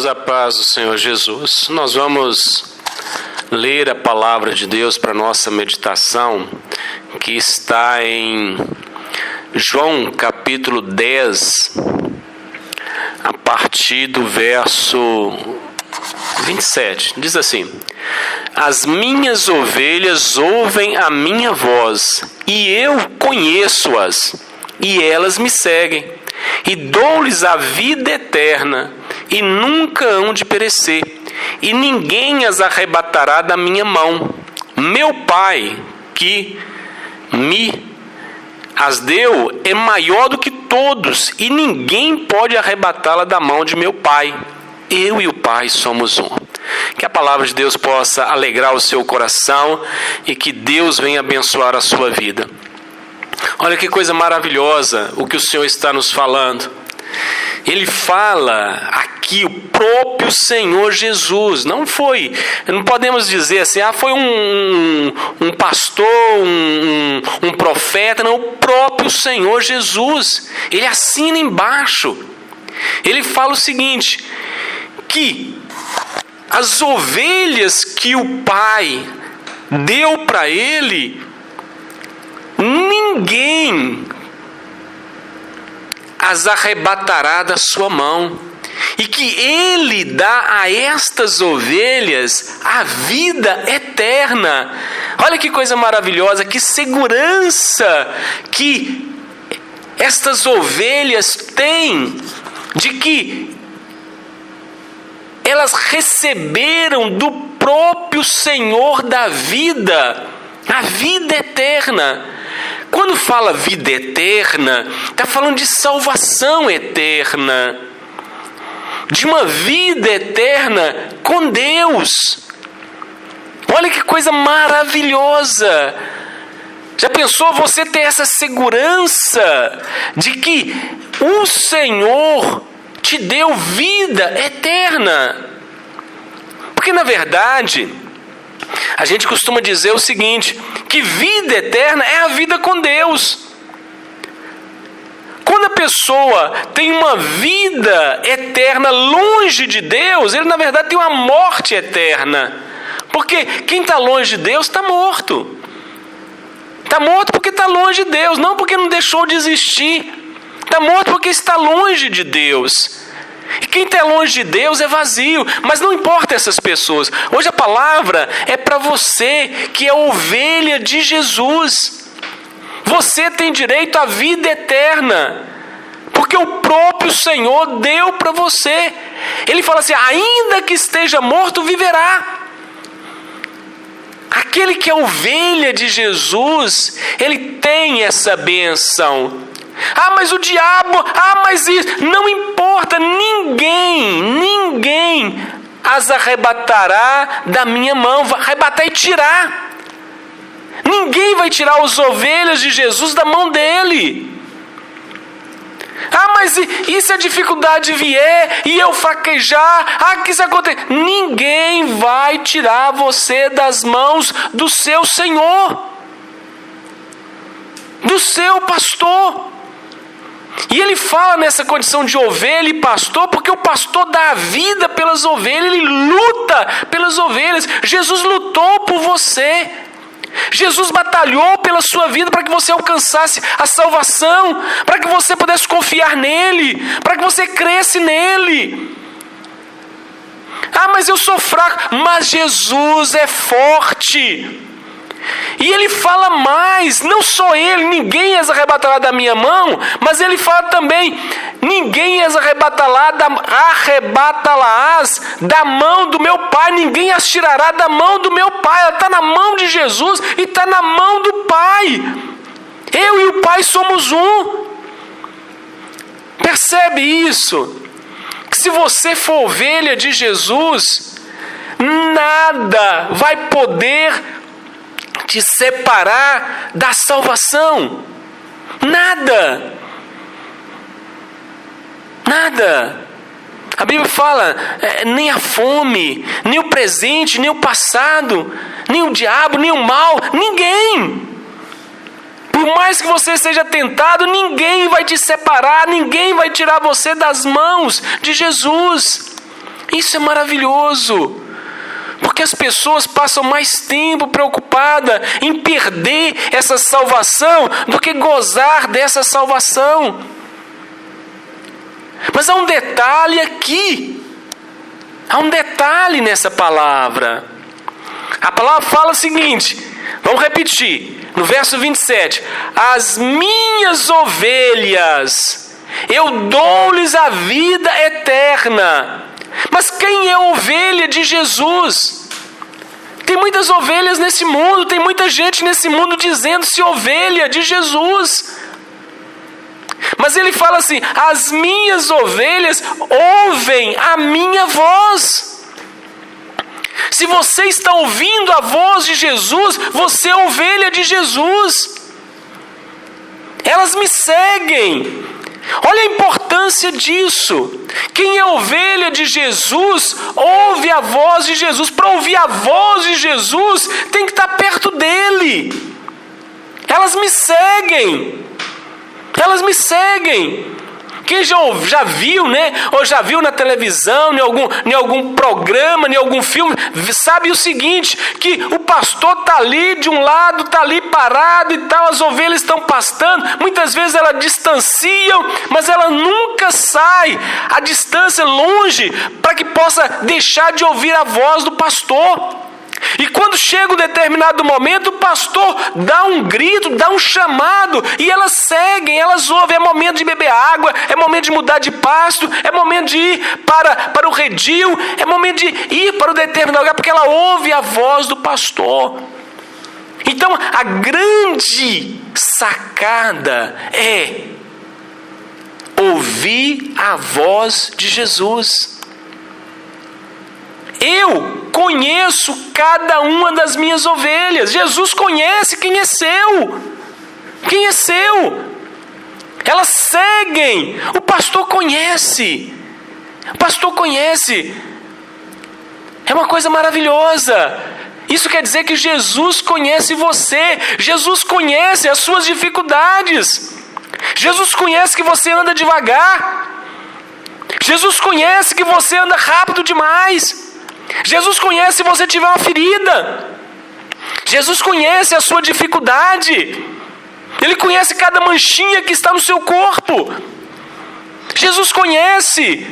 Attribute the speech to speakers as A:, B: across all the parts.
A: Irmãos, a paz do Senhor Jesus. Nós vamos ler a palavra de Deus para nossa meditação, que está em João capítulo 10, a partir do verso 27. Diz assim: As minhas ovelhas ouvem a minha voz, e eu conheço-as, e elas me seguem. E dou-lhes a vida eterna, e nunca hão de perecer, e ninguém as arrebatará da minha mão. Meu Pai, que me as deu, é maior do que todos, e ninguém pode arrebatá-la da mão de meu Pai. Eu e o Pai somos um. Que a palavra de Deus possa alegrar o seu coração, e que Deus venha abençoar a sua vida. Olha que coisa maravilhosa o que o Senhor está nos falando. Ele fala aqui o próprio Senhor Jesus. Não podemos dizer assim, foi um pastor, um profeta. Não, o próprio Senhor Jesus. Ele assina embaixo. Ele fala o seguinte, que as ovelhas que o Pai deu para ele, ninguém as arrebatará da sua mão, e que ele dá a estas ovelhas a vida eterna. Olha que coisa maravilhosa, que segurança que estas ovelhas têm de que elas receberam do próprio Senhor da vida, a vida eterna. Quando fala vida eterna, está falando de salvação eterna, de uma vida eterna com Deus. Olha que coisa maravilhosa. Já pensou você ter essa segurança de que o Senhor te deu vida eterna? Porque na verdade, a gente costuma dizer o seguinte, que vida eterna é a vida com Deus. Quando a pessoa tem uma vida eterna longe de Deus, ele na verdade tem uma morte eterna. Porque quem está longe de Deus está morto. Está morto porque está longe de Deus, não porque não deixou de existir. Está morto porque está longe de Deus. E quem está longe de Deus é vazio, mas não importa essas pessoas. Hoje a palavra é para você que é ovelha de Jesus. Você tem direito à vida eterna, porque o próprio Senhor deu para você. Ele fala assim, ainda que esteja morto, viverá. Aquele que é ovelha de Jesus, ele tem essa bênção. Mas o diabo, mas isso, não importa, ninguém as arrebatará da minha mão, vai arrebatar e tirar. Ninguém vai tirar as ovelhas de Jesus da mão dele. Mas e se a dificuldade vier e eu fraquejar? Que isso acontece? Ninguém vai tirar você das mãos do seu Senhor, do seu pastor. E ele fala nessa condição de ovelha e pastor, porque o pastor dá a vida pelas ovelhas, ele luta pelas ovelhas. Jesus lutou por você. Jesus batalhou pela sua vida para que você alcançasse a salvação, para que você pudesse confiar nele, para que você cresce nele. Mas eu sou fraco. Mas Jesus é forte. E ele fala mais, não só ele, ninguém as arrebatará da minha mão, mas ele fala também, ninguém as arrebatarás da mão do meu Pai, ninguém as tirará da mão do meu Pai. Ela está na mão de Jesus e está na mão do Pai. Eu e o Pai somos um. Percebe isso? Que se você for ovelha de Jesus, nada vai poder te separar da salvação. Nada. A Bíblia fala, nem a fome, nem o presente, nem o passado, nem o diabo, nem o mal, ninguém. Por mais que você seja tentado, ninguém vai te separar, ninguém vai tirar você das mãos de Jesus. Isso é maravilhoso, porque as pessoas passam mais tempo preocupadas em perder essa salvação do que gozar dessa salvação. Mas há um detalhe aqui, há um detalhe nessa palavra. A palavra fala o seguinte, vamos repetir, no verso 27, as minhas ovelhas, eu dou-lhes a vida eterna. Mas quem é ovelha de Jesus? Tem muitas ovelhas nesse mundo, tem muita gente nesse mundo dizendo-se ovelha de Jesus. Mas ele fala assim, as minhas ovelhas ouvem a minha voz. Se você está ouvindo a voz de Jesus, você é ovelha de Jesus. Elas me seguem. Olha a importância disso. Quem é ovelha de Jesus, ouve a voz de Jesus. Para ouvir a voz de Jesus, tem que estar perto dele. Elas me seguem. Elas me seguem. Quem já viu, né? Ou já viu na televisão, em algum programa, em algum filme, sabe o seguinte, que o pastor está ali de um lado, está ali parado e tal, as ovelhas estão pastando, muitas vezes elas distanciam, mas ela nunca sai a distância longe para que possa deixar de ouvir a voz do pastor. E quando chega um determinado momento, o pastor dá um grito, dá um chamado, e elas seguem, elas ouvem. É momento de beber água, é momento de mudar de pasto, é momento de ir para o redil, é momento de ir para o determinado lugar, porque ela ouve a voz do pastor. Então, a grande sacada é ouvir a voz de Jesus. Eu conheço cada uma das minhas ovelhas. Jesus conhece quem é seu. Quem é seu? Elas seguem. O pastor conhece. O pastor conhece. É uma coisa maravilhosa. Isso quer dizer que Jesus conhece você. Jesus conhece as suas dificuldades. Jesus conhece que você anda devagar. Jesus conhece que você anda rápido demais. Jesus conhece se você tiver uma ferida. Jesus conhece a sua dificuldade. Ele conhece cada manchinha que está no seu corpo. Jesus conhece.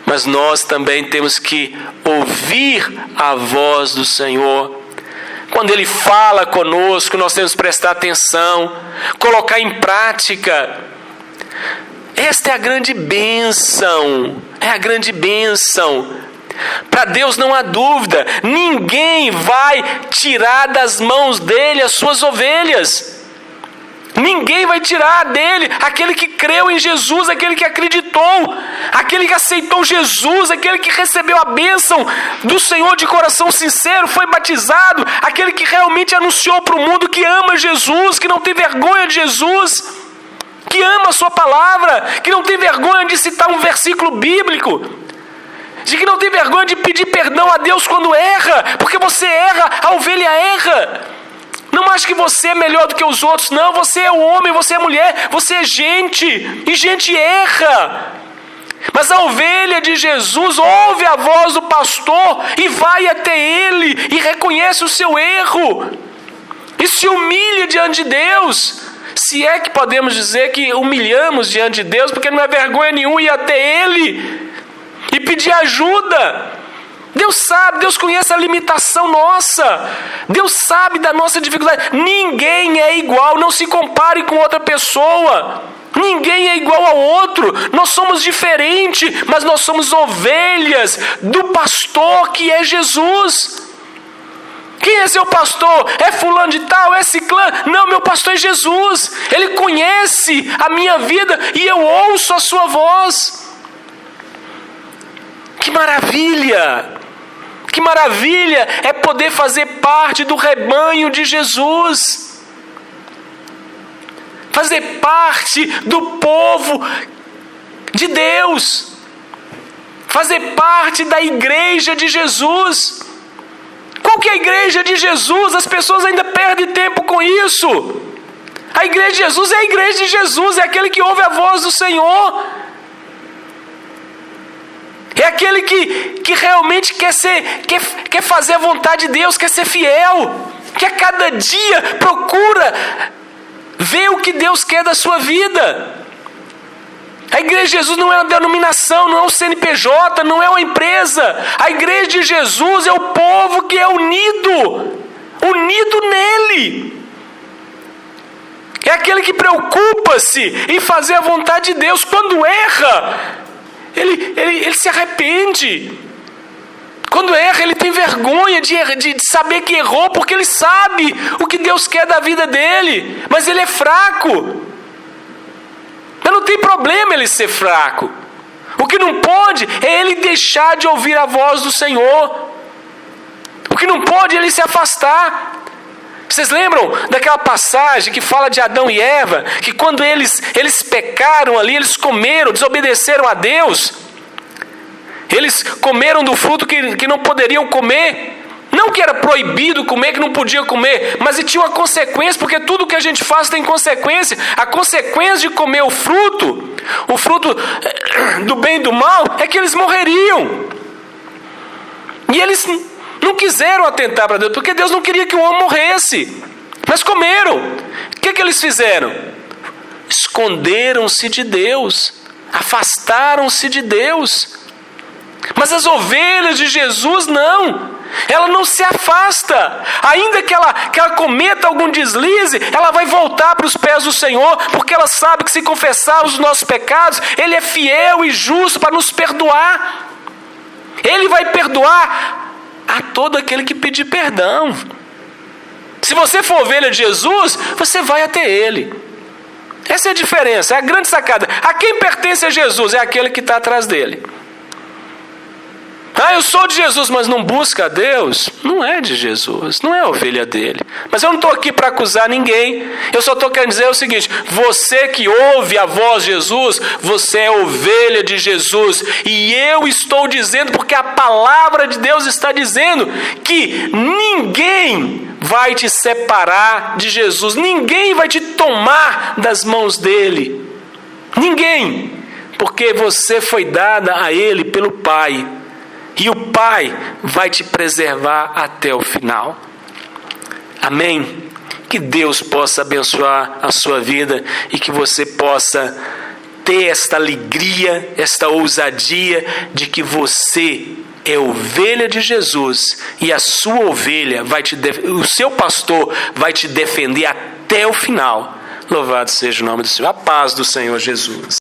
A: Mas nós também temos que ouvir a voz do Senhor. Quando Ele fala conosco, nós temos que prestar atenção, colocar em prática. Esta é a grande bênção. É a grande bênção. Para Deus não há dúvida, ninguém vai tirar das mãos dele as suas ovelhas. Ninguém vai tirar dele aquele que creu em Jesus, aquele que acreditou, aquele que aceitou Jesus, aquele que recebeu a bênção do Senhor de coração sincero, foi batizado, aquele que realmente anunciou para o mundo que ama Jesus, que não tem vergonha de Jesus, que ama a sua palavra, que não tem vergonha de citar um versículo bíblico, de que não tem vergonha de pedir perdão a Deus quando erra, porque você erra, a ovelha erra. Não acha que você é melhor do que os outros, não, você é homem, você é mulher, você é gente, e gente erra. Mas a ovelha de Jesus ouve a voz do pastor e vai até ele e reconhece o seu erro, e se humilha diante de Deus. Se é que podemos dizer que humilhamos diante de Deus, porque não é vergonha nenhuma ir até ele e pedir ajuda. Deus sabe, Deus conhece a limitação nossa. Deus sabe da nossa dificuldade. Ninguém é igual, não se compare com outra pessoa. Ninguém é igual ao outro. Nós somos diferentes, mas nós somos ovelhas do pastor que é Jesus. Quem é seu pastor? É fulano de tal? É ciclano? Não, meu pastor é Jesus. Ele conhece a minha vida e eu ouço a sua voz. Que maravilha! Que maravilha é poder fazer parte do rebanho de Jesus. Fazer parte do povo de Deus. Fazer parte da igreja de Jesus. Qual que é a igreja de Jesus? As pessoas ainda perdem tempo com isso. A igreja de Jesus é a igreja de Jesus, é aquele que ouve a voz do Senhor. É aquele que realmente quer fazer a vontade de Deus, quer ser fiel, que a cada dia procura ver o que Deus quer da sua vida. A igreja de Jesus não é uma denominação, não é um CNPJ, não é uma empresa. A igreja de Jesus é o povo que é unido nele. É aquele que preocupa-se em fazer a vontade de Deus. Quando erra, ele se arrepende. Quando erra, ele tem vergonha de saber que errou, porque ele sabe o que Deus quer da vida dele. Mas ele é fraco. Mas não tem problema ele ser fraco. O que não pode é ele deixar de ouvir a voz do Senhor. O que não pode é ele se afastar. Vocês lembram daquela passagem que fala de Adão e Eva? Que quando eles pecaram ali, eles comeram, desobedeceram a Deus. Eles comeram do fruto que não poderiam comer. Não que era proibido comer, que não podia comer, mas tinha uma consequência, porque tudo que a gente faz tem consequência. A consequência de comer o fruto do bem e do mal, é que eles morreriam. E eles não quiseram atentar para Deus, porque Deus não queria que o homem morresse. Mas comeram. O que eles fizeram? Esconderam-se de Deus, afastaram-se de Deus. Mas as ovelhas de Jesus não. Ela não se afasta. Ainda que ela cometa algum deslize, ela vai voltar para os pés do Senhor, porque ela sabe que se confessar os nossos pecados, Ele é fiel e justo para nos perdoar. Ele vai perdoar a todo aquele que pedir perdão. Se você for ovelha de Jesus, você vai até Ele. Essa é a diferença, é a grande sacada. A quem pertence a Jesus é aquele que está atrás dele. Eu sou de Jesus, mas não busca a Deus. Não é de Jesus, não é ovelha dele. Mas eu não estou aqui para acusar ninguém. Eu só estou querendo dizer o seguinte: você que ouve a voz de Jesus, você é ovelha de Jesus. E eu estou dizendo, porque a palavra de Deus está dizendo, que ninguém vai te separar de Jesus. Ninguém vai te tomar das mãos dele. Ninguém. Porque você foi dada a Ele pelo Pai. E o Pai vai te preservar até o final. Amém? Que Deus possa abençoar a sua vida e que você possa ter esta alegria, esta ousadia de que você é ovelha de Jesus e a sua ovelha o seu pastor vai te defender até o final. Louvado seja o nome do Senhor. A paz do Senhor Jesus.